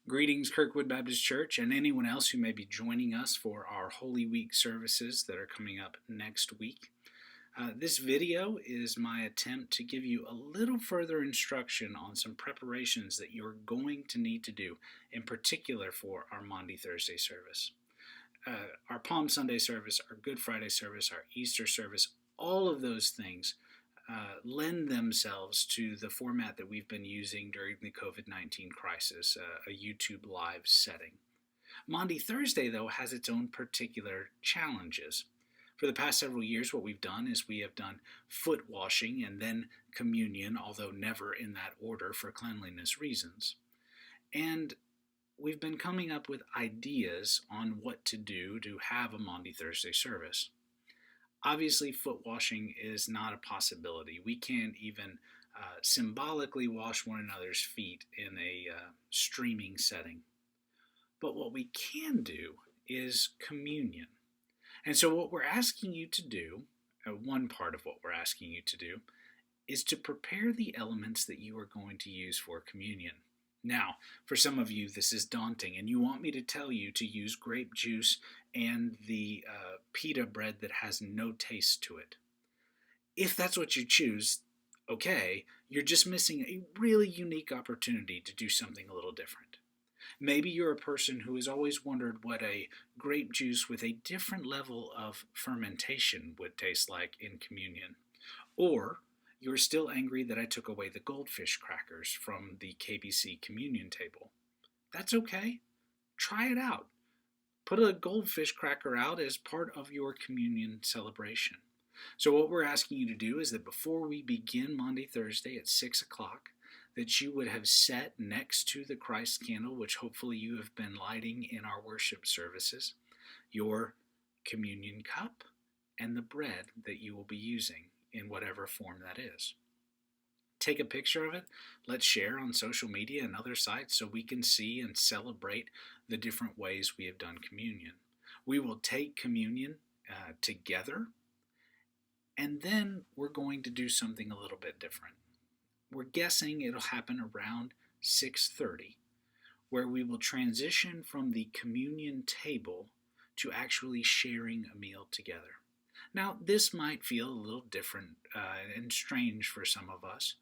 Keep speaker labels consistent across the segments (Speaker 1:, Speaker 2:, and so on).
Speaker 1: Greetings, Kirkwood Baptist Church, and anyone else who may be joining us for our Holy Week services that are coming up next week. This video is my attempt to give you a little further instruction on some preparations that you're going to need to do, in particular for our Maundy Thursday service. Our Palm Sunday service, our Good Friday service, our Easter service, all of those things lend themselves to the format that we've been using during the COVID-19 crisis, a YouTube live setting. Maundy Thursday, though, has its own particular challenges. For the past several years, what we've done is we have done foot washing and then communion, although never in that order for cleanliness reasons. And we've been coming up with ideas on what to do to have a Maundy Thursday service. Obviously, foot washing is not a possibility. We can't even symbolically wash one another's feet in a streaming setting. But what we can do is communion. And so what we're asking you to do, one part of what we're asking you to do, is to prepare the elements that you are going to use for communion. Now, for some of you, this is daunting, and you want me to tell you to use grape juice and the pita bread that has no taste to it. If that's what you choose, okay, you're just missing a really unique opportunity to do something a little different. Maybe you're a person who has always wondered what a grape juice with a different level of fermentation would taste like in communion. Or you're still angry that I took away the goldfish crackers from the KBC communion table. That's okay. Try it out. Put a goldfish cracker out as part of your communion celebration. So what we're asking you to do is that before we begin Maundy Thursday at 6 o'clock, that you would have set next to the Christ candle, which hopefully you have been lighting in our worship services, your communion cup and the bread that you will be using in whatever form that is. Take a picture of it. Let's share on social media and other sites so we can see and celebrate the different ways we have done communion. We will take communion together, and then we're going to do something a little bit different. We're guessing it'll happen around 6:30, where we will transition from the communion table to actually sharing a meal together. Now, this might feel a little different and strange for some of us,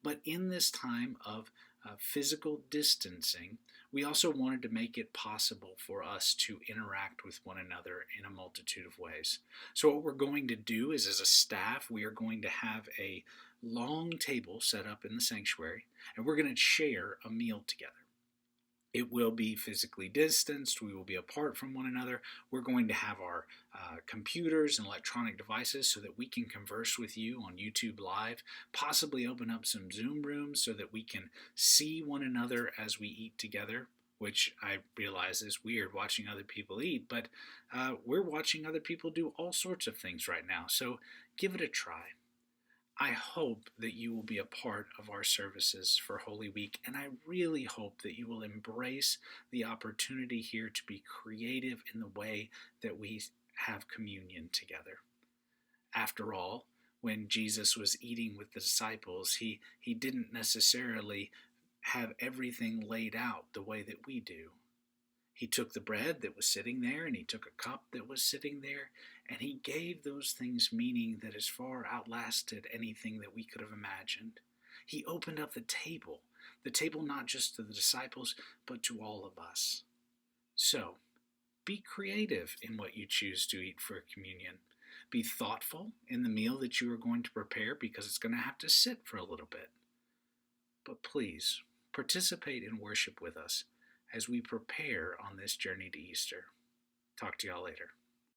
Speaker 1: but in this time of physical distancing, we also wanted to make it possible for us to interact with one another in a multitude of ways. So what we're going to do is, as a staff, we are going to have a long table set up in the sanctuary, and we're going to share a meal together. It will be physically distanced. We will be apart from one another. We're going to have our computers and electronic devices so that we can converse with you on YouTube Live, possibly open up some Zoom rooms so that we can see one another as we eat together, which I realize is weird watching other people eat, but we're watching other people do all sorts of things right now, so give it a try. I hope that you will be a part of our services for Holy Week, and I really hope that you will embrace the opportunity here to be creative in the way that we have communion together. After all, when Jesus was eating with the disciples, he didn't necessarily have everything laid out the way that we do. He took the bread that was sitting there, and he took a cup that was sitting there, and he gave those things meaning that has far outlasted anything that we could have imagined. He opened up the table not just to the disciples, but to all of us. So, be creative in what you choose to eat for communion. Be thoughtful in the meal that you are going to prepare, because it's going to have to sit for a little bit. But please, participate in worship with us as we prepare on this journey to Easter. Talk to y'all later.